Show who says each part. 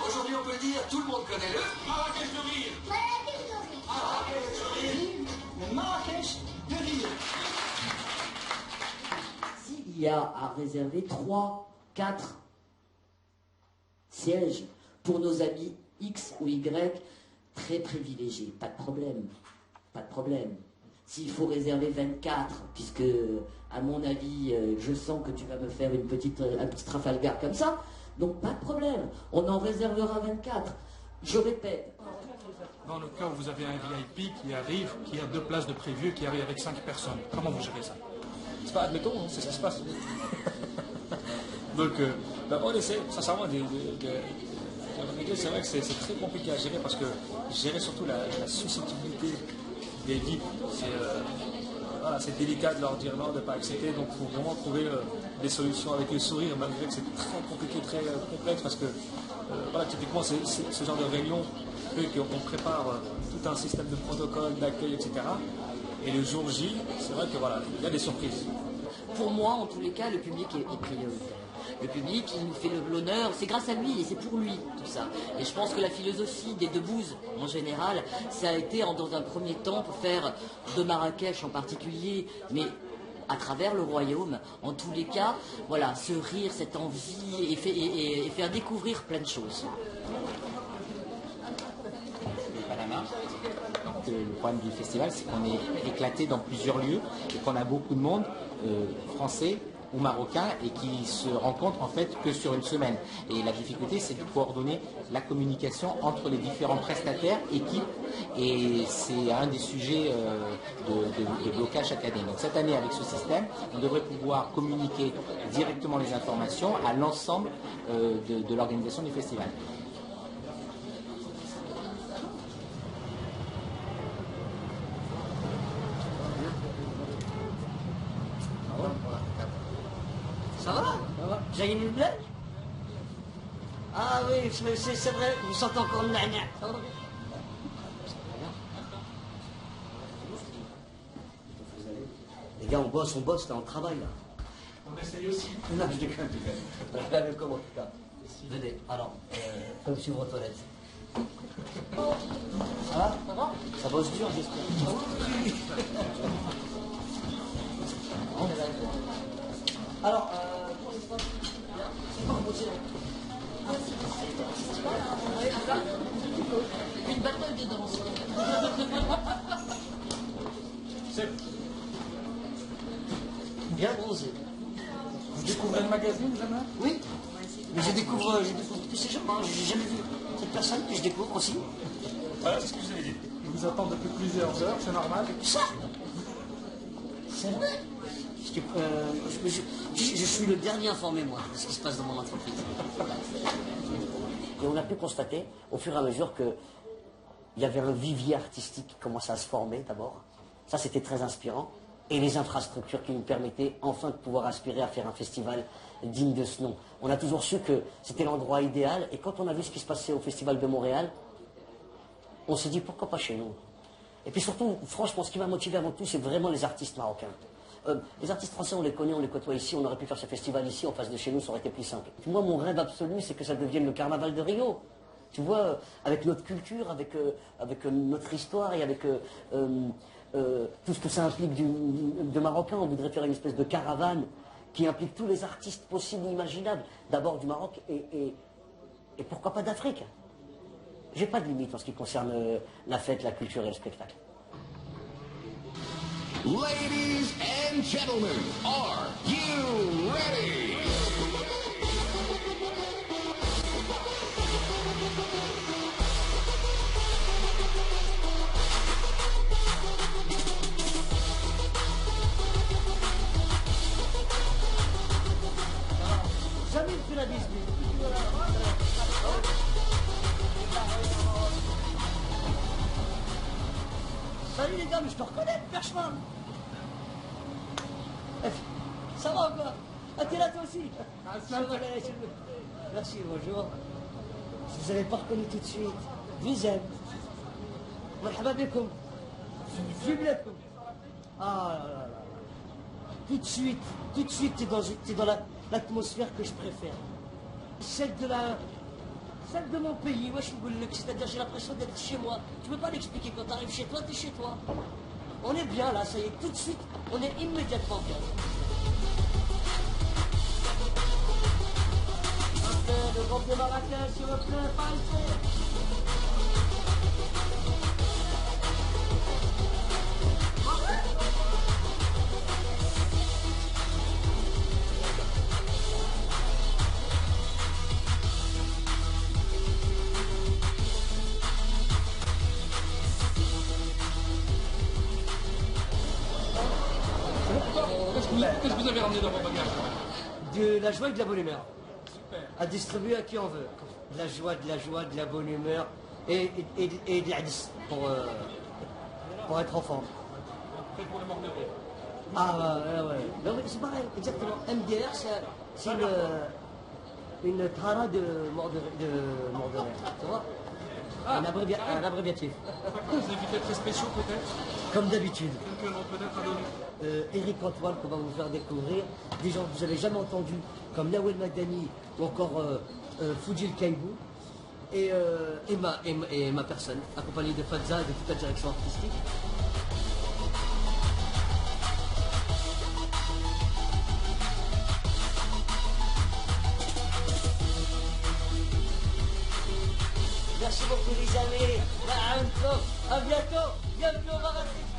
Speaker 1: Aujourd'hui, on peut dire, tout le monde connaît le Marrakech de rire. Marrakech de rire. Le Marrakech de rire.
Speaker 2: S'il y a à réserver 3, 4 sièges pour nos amis X ou Y très privilégiés, pas de problème. Pas de problème. S'il faut réserver 24, puisque, à mon avis, je sens que tu vas me faire un petit Trafalgar comme ça, donc pas de problème. On en réservera 24. Je répète.
Speaker 3: Dans le cas où vous avez un VIP qui arrive, qui a 2 places de prévu, qui arrive avec 5 personnes, comment vous gérez ça?
Speaker 4: C'est pas admettons, hein, c'est ce qui se passe. Donc, on essaie, sincèrement, c'est vrai que c'est très compliqué à gérer parce que gérer surtout la susceptibilité des VIP, c'est délicat de leur dire non, de ne pas accepter, donc il faut vraiment trouver des solutions avec le sourire, malgré que c'est très compliqué, très complexe, parce que typiquement ce genre de réunion fait qu'on prépare tout un système de protocole, d'accueil, etc. Et le jour J, c'est vrai que il y a des surprises.
Speaker 2: Pour moi, en tous les cas, le public est prioritaire. Le public, il nous fait l'honneur, c'est grâce à lui et c'est pour lui, tout ça. Et je pense que la philosophie des Debbouze, en général, ça a été dans un premier temps pour faire de Marrakech en particulier, mais à travers le royaume, en tous les cas, voilà, ce rire, cette envie et faire découvrir plein de choses.
Speaker 5: Panama. Donc, le problème du festival, c'est qu'on est éclaté dans plusieurs lieux et qu'on a beaucoup de monde, français ou marocains, et qui se rencontrent en fait que sur une semaine. Et la difficulté, c'est de coordonner la communication entre les différents prestataires, équipes, et c'est un des sujets de blocage chaque année. Donc cette année, avec ce système, on devrait pouvoir communiquer directement les informations à l'ensemble de l'organisation du festival.
Speaker 2: Ça va? J'ai une blague? Ah oui, c'est vrai, vous sentez encore le nana. Les gars, on bosse là, on travaille là.
Speaker 3: On essaye aussi.
Speaker 2: Non, je déconne. Regardez comment en tout cas. Venez, alors, comme suivre aux toilettes. Ça va? Ça va? Ça bosse dur, j'espère. Alors, comment ça se passe? C'est pas reposé. Une bataille de danse.
Speaker 3: C'est
Speaker 2: Bien bronzé.
Speaker 3: Vous découvrez le magazine, jamais?
Speaker 2: Oui, mais je découvre tous ces gens. J'ai jamais vu cette personne que je découvre aussi.
Speaker 3: Voilà, c'est ce que je vous avais dit. Ils vous attendent depuis plusieurs heures, c'est normal.
Speaker 2: Ça, c'est vrai. Parce que, je suis le dernier informé, moi, de ce qui se passe dans mon entreprise. Et on a pu constater, au fur et à mesure, qu'il y avait un vivier artistique qui commençait à se former, d'abord. Ça, c'était très inspirant. Et les infrastructures qui nous permettaient enfin de pouvoir aspirer à faire un festival digne de ce nom. On a toujours su que c'était l'endroit idéal. Et quand on a vu ce qui se passait au Festival de Montréal, on s'est dit, pourquoi pas chez nous? Et puis surtout, franchement, ce qui m'a motivé avant tout, c'est vraiment les artistes marocains. Les artistes français, on les connaît, on les côtoie ici, on aurait pu faire ce festival ici, en face de chez nous, ça aurait été plus simple. Moi, mon rêve absolu, c'est que ça devienne le carnaval de Rio. Tu vois, avec notre culture, avec notre histoire et avec tout ce que ça implique de Marocains. On voudrait faire une espèce de caravane qui implique tous les artistes possibles et imaginables. D'abord du Maroc et pourquoi pas d'Afrique. J'ai pas de limite en ce qui concerne la fête, la culture et le spectacle.
Speaker 6: Ladies and gentlemen, are you ready?
Speaker 2: Jamais fait la dispute. Salut les gars, mais je te reconnais, Perchman. Ça va ou quoi? Ah, t'es là toi aussi? Merci, bonjour. Je vous avais pas reconnu tout de suite. Vizem. Marhaba bikoum. Jublakoum. Ah là là là. Tout de suite, t'es dans l'atmosphère que je préfère. Celle Celle de mon pays, ouais, je suis boulec, c'est-à-dire j'ai l'impression d'être chez moi. Tu peux pas l'expliquer, quand tu arrives chez toi, t'es chez toi. On est bien là, ça y est, tout de suite, on est immédiatement bien. Le groupe de Marrakech, s'il vous plaît, pas
Speaker 3: Qu'est-ce que vous avez ramené dans vos bagages?
Speaker 2: de la joie et de la bonne humeur. À distribuer à qui on veut. De la joie, de la bonne humeur et de l'adis pour être enfant.
Speaker 3: Fait pour les morts de rire.
Speaker 2: Ah ouais. Non, mais c'est pareil, exactement. MDR, c'est une trara de mort de rire. Tu vois? Un abréviatif.
Speaker 3: Des invités très spéciaux peut-être?
Speaker 2: Comme d'habitude.
Speaker 3: Quelques noms peut-être à donner?
Speaker 2: Eric Antoine qu'on va vous faire découvrir, des gens que vous n'avez jamais entendus comme Nawel Madani ou encore Foudjil Kaibou et ma personne, accompagnée de Fadza et de toute la direction artistique. Merci beaucoup les amis, à bientôt, bienvenue au Marrakech.